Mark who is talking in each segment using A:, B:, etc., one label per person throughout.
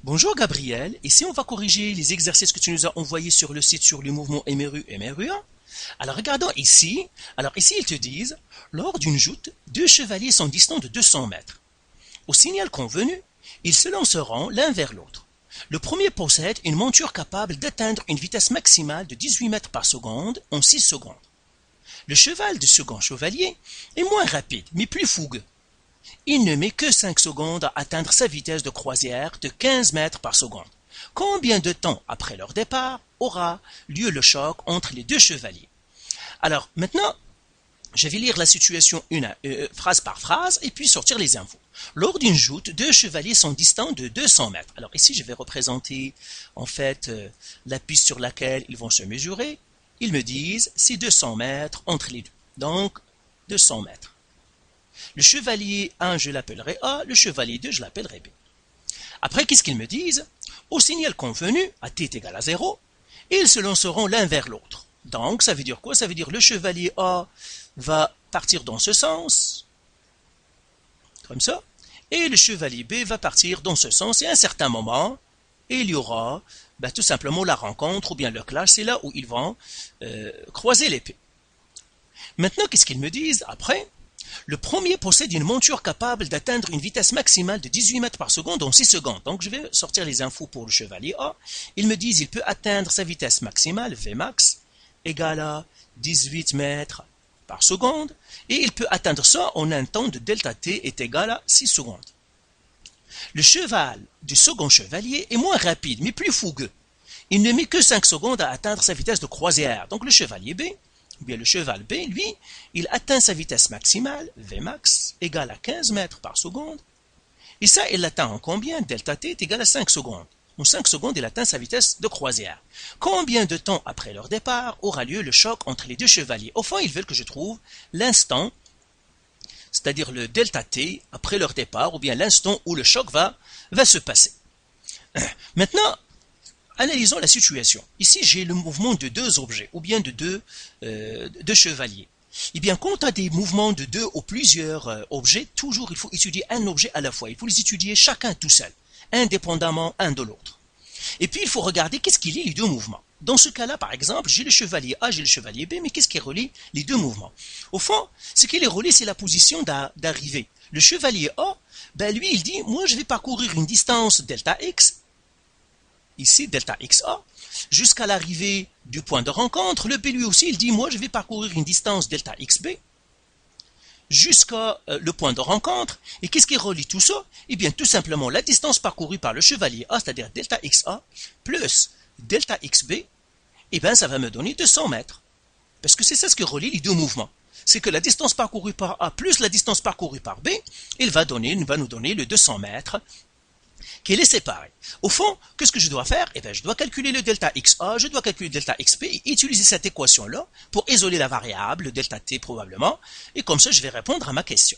A: Bonjour Gabriel, ici on va corriger les exercices que tu nous as envoyés sur le site sur le mouvement MRU MRU1. Alors regardons ici, ils te disent, lors d'une joute, deux chevaliers sont distants de 200 mètres. Au signal convenu, ils se lanceront l'un vers l'autre. Le premier possède une monture capable d'atteindre une vitesse maximale de 18 mètres par seconde en 6 secondes. Le cheval du second chevalier est moins rapide, mais plus fougueux. Il ne met que 5 secondes à atteindre sa vitesse de croisière de 15 mètres par seconde. Combien de temps après leur départ aura lieu le choc entre les deux chevaliers? Alors maintenant, je vais lire la situation phrase par phrase et puis sortir les infos. Lors d'une joute, deux chevaliers sont distants de 200 mètres. Alors ici, je vais représenter en fait la piste sur laquelle ils vont se mesurer. Ils me disent c'est 200 mètres entre les deux. Donc 200 mètres. Le chevalier 1, je l'appellerai A, le chevalier 2, je l'appellerai B. Après, qu'est-ce qu'ils me disent? Au signal convenu, à t est égal à 0, ils se lanceront l'un vers l'autre. Donc, ça veut dire quoi? Ça veut dire le chevalier A va partir dans ce sens, comme ça, et le chevalier B va partir dans ce sens, et à un certain moment, il y aura tout simplement la rencontre, ou bien le clash, c'est là où ils vont croiser l'épée. Maintenant, qu'est-ce qu'ils me disent après? Le premier possède une monture capable d'atteindre une vitesse maximale de 18 mètres par seconde en 6 secondes. Donc je vais sortir les infos pour le chevalier A. Ils me disent qu'il peut atteindre sa vitesse maximale, Vmax, égale à 18 mètres par seconde. Et il peut atteindre ça en un temps de delta T est égal à 6 secondes. Le cheval du second chevalier est moins rapide, mais plus fougueux. Il ne met que 5 secondes à atteindre sa vitesse de croisière. Donc le chevalier B, ou bien le cheval B, lui, il atteint sa vitesse maximale, Vmax, égale à 15 mètres par seconde. Et ça, il l'atteint en combien? Delta T est égal à 5 secondes. En 5 secondes, il atteint sa vitesse de croisière. Combien de temps après leur départ aura lieu le choc entre les deux chevaliers? Au fond, ils veulent que je trouve l'instant, c'est-à-dire le delta T après leur départ, ou bien l'instant où le choc va se passer. Maintenant, analysons la situation. Ici, j'ai le mouvement de deux objets, ou bien de deux chevaliers. Eh bien, quand tu as des mouvements de deux ou plusieurs objets, toujours il faut étudier un objet à la fois. Il faut les étudier chacun tout seul, indépendamment un de l'autre. Et puis, il faut regarder qu'est-ce qui lie les deux mouvements. Dans ce cas-là, par exemple, j'ai le chevalier A, j'ai le chevalier B, mais qu'est-ce qui relie les deux mouvements? Au fond, ce qui les relie, c'est la position d'arrivée. Le chevalier A, lui, il dit, moi, je vais parcourir une distance delta X, ici, delta XA, jusqu'à l'arrivée du point de rencontre. Le B, lui aussi, il dit, moi, je vais parcourir une distance delta XB jusqu'à le point de rencontre. Et qu'est-ce qui relie tout ça? Eh bien, tout simplement, la distance parcourue par le chevalier A, c'est-à-dire delta XA, plus delta XB, eh bien, ça va me donner 200 mètres. Parce que c'est ça ce qui relie les deux mouvements. C'est que la distance parcourue par A plus la distance parcourue par B, il va nous donner le 200 mètres qui les sépare. Au fond, qu'est-ce que je dois faire? Eh bien, je dois calculer le delta XA, je dois calculer le delta XP et utiliser cette équation-là pour isoler la variable, le delta T probablement, et comme ça, je vais répondre à ma question.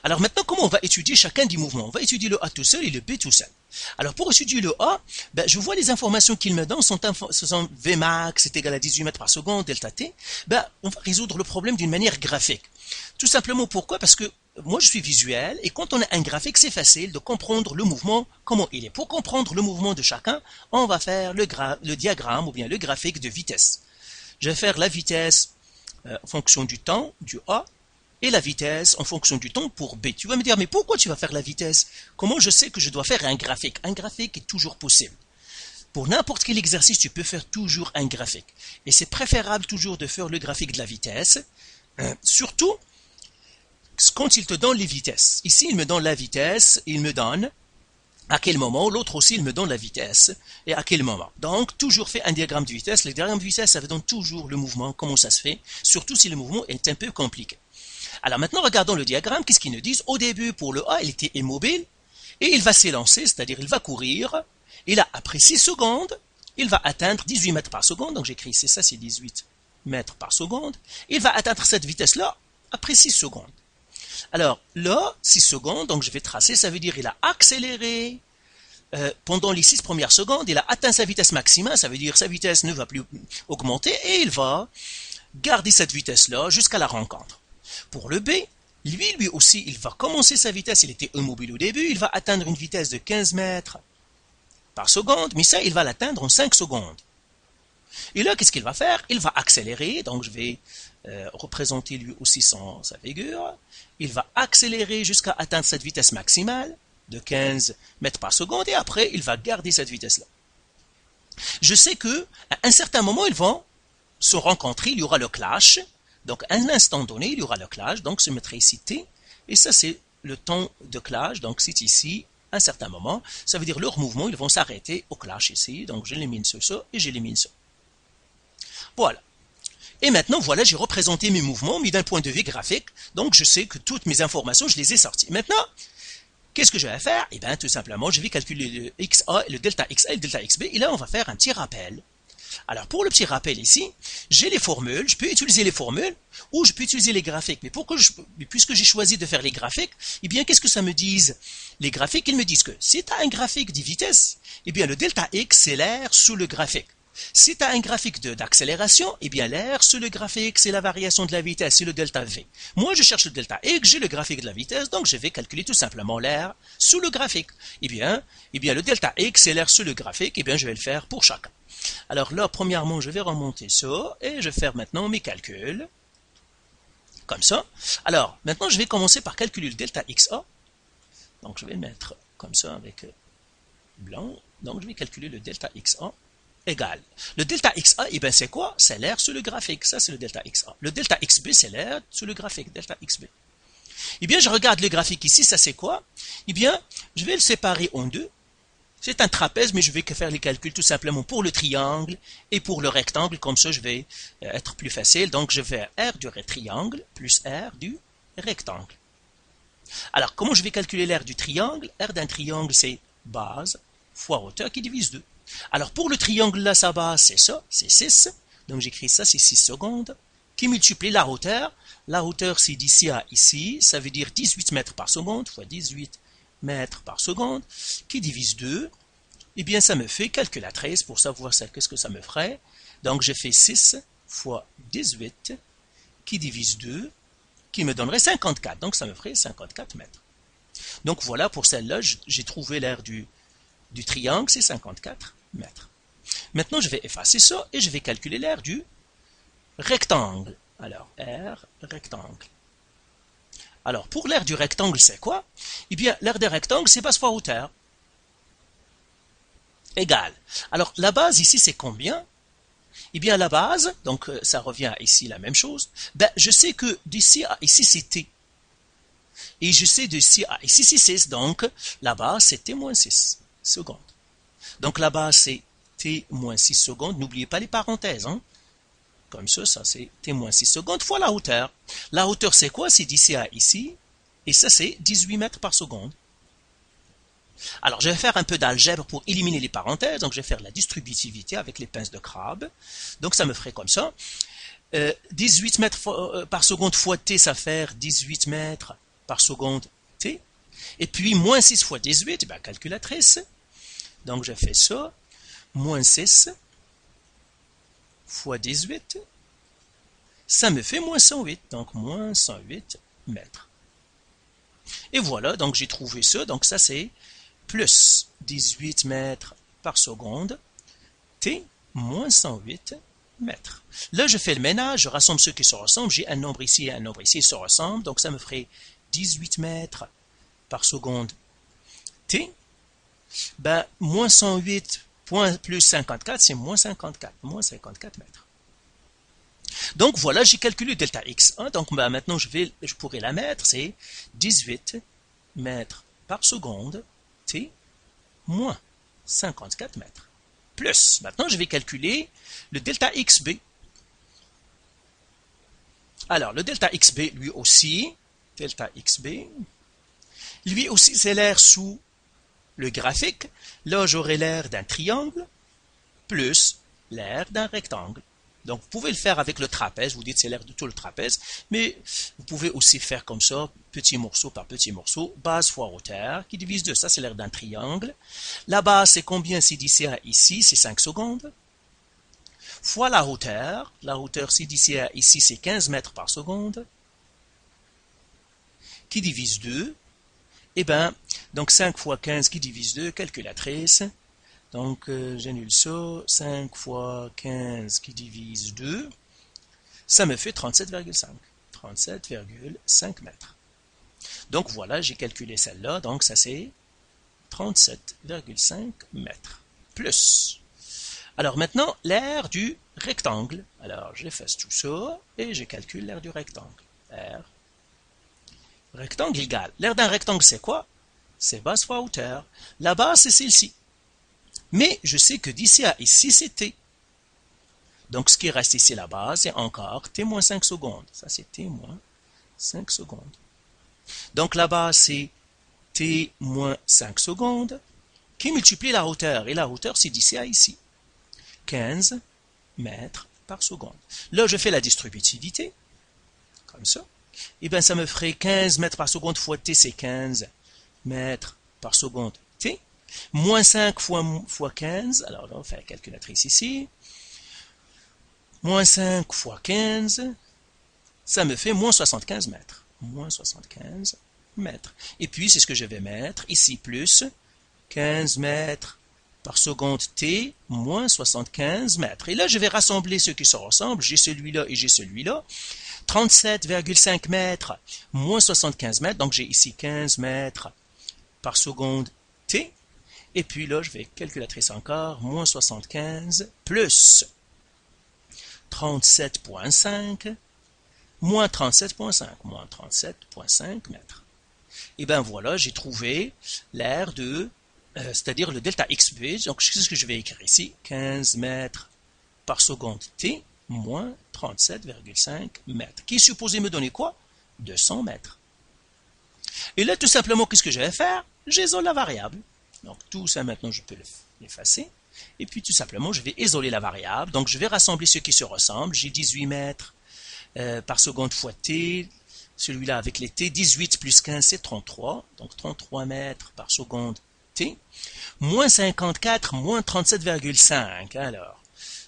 A: Alors maintenant, comment on va étudier chacun des mouvements? On va étudier le A tout seul et le B tout seul. Alors pour étudier le A, je vois les informations qu'il me donne, ce sont Vmax est égal à 18 mètres par seconde, delta T. On va résoudre le problème d'une manière graphique. Tout simplement pourquoi? Parce que moi je suis visuel et quand on a un graphique, c'est facile de comprendre le mouvement, comment il est. Pour comprendre le mouvement de chacun, on va faire le diagramme ou bien le graphique de vitesse. Je vais faire la vitesse en fonction du temps, du A, et la vitesse en fonction du temps pour B. Tu vas me dire, mais pourquoi tu vas faire la vitesse? Comment je sais que je dois faire un graphique? Un graphique est toujours possible. Pour n'importe quel exercice, tu peux faire toujours un graphique. Et c'est préférable toujours de faire le graphique de la vitesse, surtout quand il te donne les vitesses. Ici, il me donne la vitesse, il me donne à quel moment, l'autre aussi, il me donne la vitesse, et à quel moment. Donc, toujours fait un diagramme de vitesse. Le diagramme de vitesse, ça vous donne toujours le mouvement, comment ça se fait, surtout si le mouvement est un peu compliqué. Alors maintenant, regardons le diagramme. Qu'est-ce qu'ils nous disent? Au début, pour le A, il était immobile, et il va s'élancer, c'est-à-dire il va courir, et là, après 6 secondes, il va atteindre 18 mètres par seconde, donc j'écris ici, ça c'est 18 mètres par seconde, il va atteindre cette vitesse-là après 6 secondes. Alors là, 6 secondes, donc je vais tracer, ça veut dire il a accéléré pendant les 6 premières secondes, il a atteint sa vitesse maximale, ça veut dire sa vitesse ne va plus augmenter, et il va garder cette vitesse-là jusqu'à la rencontre. Pour le B, lui aussi, il va commencer sa vitesse, il était immobile au début, il va atteindre une vitesse de 15 mètres par seconde, mais ça, il va l'atteindre en 5 secondes. Et là, qu'est-ce qu'il va faire? Il va accélérer, donc je vais représenter lui aussi sa figure. Il va accélérer jusqu'à atteindre cette vitesse maximale de 15 mètres par seconde, et après, il va garder cette vitesse-là. Je sais que à un certain moment, ils vont se rencontrer, il y aura le clash. Donc, à un instant donné, il y aura le clash, donc je mettrai ici T, et ça, c'est le temps de clash, donc c'est ici, à un certain moment, ça veut dire leur mouvement, ils vont s'arrêter au clash ici, donc j'élimine ça, et j'élimine ça. Voilà. Et maintenant, voilà, j'ai représenté mes mouvements, mais d'un point de vue graphique, donc je sais que toutes mes informations, je les ai sorties. Maintenant, qu'est-ce que je vais faire? Eh bien, tout simplement, je vais calculer le XA, le delta XA et le delta XB, et là, on va faire un petit rappel. Alors, pour le petit rappel ici, j'ai les formules, je peux utiliser les formules, ou je peux utiliser les graphiques. Mais puisque j'ai choisi de faire les graphiques, eh bien, qu'est-ce que ça me dit? Les graphiques, ils me disent que si tu as un graphique de vitesse, eh bien, le delta X, c'est l'air sous le graphique. Si tu as un graphique d'accélération, eh bien l'air sous le graphique, c'est la variation de la vitesse, c'est le delta V. Moi, je cherche le delta X, j'ai le graphique de la vitesse, donc je vais calculer tout simplement l'air sous le graphique. Eh bien le delta X, c'est l'air sous le graphique, eh bien, je vais le faire pour chacun. Alors là, premièrement, je vais remonter ça, et je vais faire maintenant mes calculs, comme ça. Alors, maintenant, je vais commencer par calculer le delta XA. Donc, je vais le mettre comme ça avec blanc. Donc, je vais calculer le delta XA. Égal. Le delta XA, eh bien, c'est quoi? C'est l'air sur le graphique. Ça, c'est le delta XA. Le delta XB, c'est l'air sur le graphique. Delta XB. Eh bien, je regarde le graphique ici. Ça, c'est quoi? Eh bien, je vais le séparer en deux. C'est un trapèze, mais je vais faire les calculs tout simplement pour le triangle et pour le rectangle. Comme ça, je vais être plus facile. Donc, je vais R du triangle plus R du rectangle. Alors, comment je vais calculer l'air du triangle? R d'un triangle, c'est base fois hauteur qui divise 2. Alors, pour le triangle, là, sa base, c'est ça, c'est 6. Donc, j'écris ça, c'est 6 secondes, qui multiplie la hauteur. La hauteur, c'est d'ici à ici, ça veut dire 18 mètres par seconde, fois 18 mètres par seconde, qui divise 2. Eh bien, ça me fait calculatrice pour savoir qu'est-ce que ça me ferait. Donc, je fais 6 fois 18, qui divise 2, qui me donnerait 54. Donc, ça me ferait 54 mètres. Donc, voilà, pour celle-là, j'ai trouvé l'aire du triangle, c'est 54 mètres. Maintenant, je vais effacer ça et je vais calculer l'aire du rectangle. Alors, R, rectangle. Alors, pour l'aire du rectangle, c'est quoi? Eh bien, l'aire du rectangle, c'est base fois hauteur. Égal. Alors, la base ici, c'est combien? Eh bien, la base, donc ça revient à ici la même chose. Ben, je sais que d'ici à ici, c'est T. Et je sais d'ici à ici, c'est 6. Donc, la base, c'est T-6 secondes. Donc, la base, c'est T-6 secondes. N'oubliez pas les parenthèses. Hein? Comme ça, c'est T-6 secondes fois la hauteur. La hauteur, c'est quoi? C'est d'ici à ici. Et ça, c'est 18 mètres par seconde. Alors, je vais faire un peu d'algèbre pour éliminer les parenthèses. Donc, je vais faire la distributivité avec les pinces de crabe. Donc, ça me ferait comme ça. 18 mètres par seconde fois t, ça fait 18 mètres par seconde t. Et puis, moins 6 fois 18, ben, calculatrice. Donc, je fais ça. Moins 6 fois 18. Ça me fait moins 108. Donc, moins 108 mètres. Et voilà, donc j'ai trouvé ça. Donc, ça, c'est plus 18 mètres par seconde, t moins 108 mètres. Là, je fais le ménage, je rassemble ceux qui se ressemblent. J'ai un nombre ici et un nombre ici, ils se ressemblent. Donc, ça me ferait 18 mètres par seconde, t. Ben, moins 108 plus 54, c'est moins 54 mètres. Donc, voilà, j'ai calculé delta x1. Donc, ben, maintenant, je pourrais la mettre, c'est 18 mètres par seconde, t moins 54 mètres. Plus, maintenant je vais calculer le delta xb. Alors, le delta xb, lui aussi, c'est l'air sous le graphique. Là, j'aurai l'air d'un triangle plus l'air d'un rectangle. Donc, vous pouvez le faire avec le trapèze, vous dites c'est l'air de tout le trapèze, mais vous pouvez aussi faire comme ça, petit morceau par petit morceau, base fois hauteur, qui divise 2, ça c'est l'air d'un triangle. La base, c'est combien? C'est d'ici à ici, c'est 5 secondes. Fois la hauteur c'est d'ici à ici, c'est 15 mètres par seconde, qui divise 2. Eh bien, donc 5 fois 15 qui divise 2, calculatrice, Donc, j'annule ça. 5 fois 15 qui divise 2, ça me fait 37,5. 37,5 mètres. Donc, voilà, j'ai calculé celle-là. Donc, ça c'est 37,5 mètres. Plus. Alors, maintenant, l'aire du rectangle. Alors, j'efface tout ça et je calcule l'aire du rectangle. Aire. Rectangle égale. L'aire d'un rectangle, c'est quoi? C'est base fois hauteur. La base, c'est celle-ci. Mais je sais que d'ici à ici, c'est t. Donc, ce qui reste ici, la base, c'est encore t-5 secondes. Ça, c'est t-5 secondes. Donc, la base, c'est t-5 secondes qui multiplie la hauteur. Et la hauteur, c'est d'ici à ici. 15 mètres par seconde. Là, je fais la distributivité. Comme ça. Et bien, ça me ferait 15 mètres par seconde fois t, c'est 15 mètres par seconde t. Moins 5 fois 15. Alors là, on fait la calculatrice ici. Moins 5 fois 15. Ça me fait moins 75 mètres. Moins 75 mètres. Et puis, c'est ce que je vais mettre ici, plus 15 mètres par seconde t, moins 75 mètres. Et là, je vais rassembler ceux qui se ressemblent. J'ai celui-là et j'ai celui-là. 37,5 mètres, moins 75 mètres. Donc, j'ai ici 15 mètres par seconde t. Et puis là, je vais calculatrice encore, moins 75 plus 37,5 moins 37,5, moins 37,5 mètres. Et bien voilà, j'ai trouvé l'aire de, c'est-à-dire le delta xb, donc c'est ce que je vais écrire ici, 15 mètres par seconde t, moins 37,5 mètres, qui est supposé me donner quoi? 200 mètres. Et là, tout simplement, qu'est-ce que je vais faire? J'isole la variable. Donc tout ça, maintenant, je peux l'effacer. Et puis, tout simplement, je vais isoler la variable. Donc, je vais rassembler ceux qui se ressemblent. J'ai 18 mètres par seconde fois t. Celui-là avec les t. 18 plus 15, c'est 33. Donc, 33 mètres par seconde t. Moins 54, moins 37,5. Alors,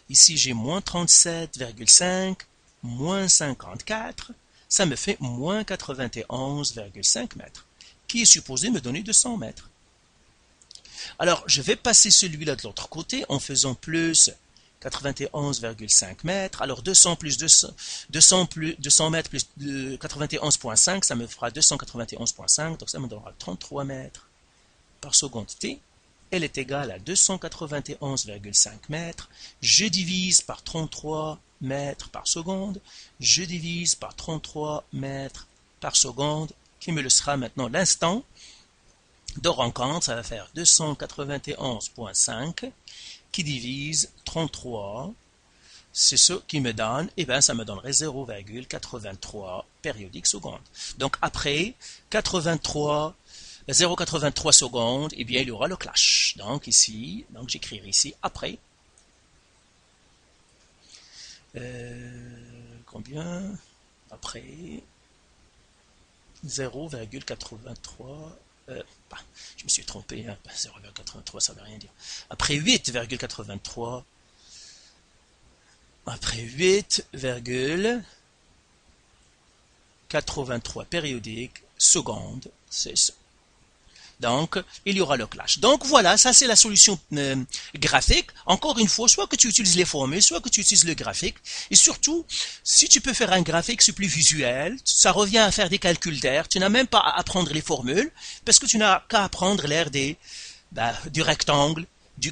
A: ici, j'ai moins 37,5, moins 54. Ça me fait moins 91,5 mètres, qui est supposé me donner 200 mètres. Alors, je vais passer celui-là de l'autre côté en faisant plus 91,5 mètres. Alors, 200 plus 200 mètres plus 91,5, ça me fera 291,5. Donc, ça me donnera 33 mètres par seconde t. Elle est égale à 291,5 mètres. Je divise par 33 mètres par seconde. Je divise par 33 mètres par seconde, qui me le sera maintenant l'instant de rencontre. Ça va faire 291,5 qui divise 33. C'est ce qui me donne, et bien ça me donnerait 0,83 périodiques secondes. Donc après 0,83 secondes, eh bien il y aura le clash. Donc ici, donc j'écrirai ici après. Combien? Après 0,83. Je me suis trompé, hein. 0,83 ça ne veut rien dire. Après 8,83. Après 8,83 périodiques secondes, c'est ça. Donc, il y aura le clash. Donc, voilà, ça c'est la solution graphique. Encore une fois, soit que tu utilises les formules, soit que tu utilises le graphique. Et surtout, si tu peux faire un graphique, c'est plus visuel. Ça revient à faire des calculs d'air. Tu n'as même pas à apprendre les formules, parce que tu n'as qu'à apprendre l'air du rectangle, du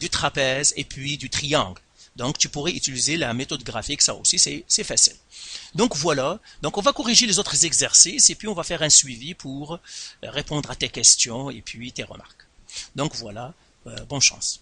A: trapèze et puis du triangle. Donc, tu pourrais utiliser la méthode graphique, ça aussi, c'est facile. Donc, voilà. Donc, on va corriger les autres exercices et puis on va faire un suivi pour répondre à tes questions et puis tes remarques. Donc, voilà. Bonne chance.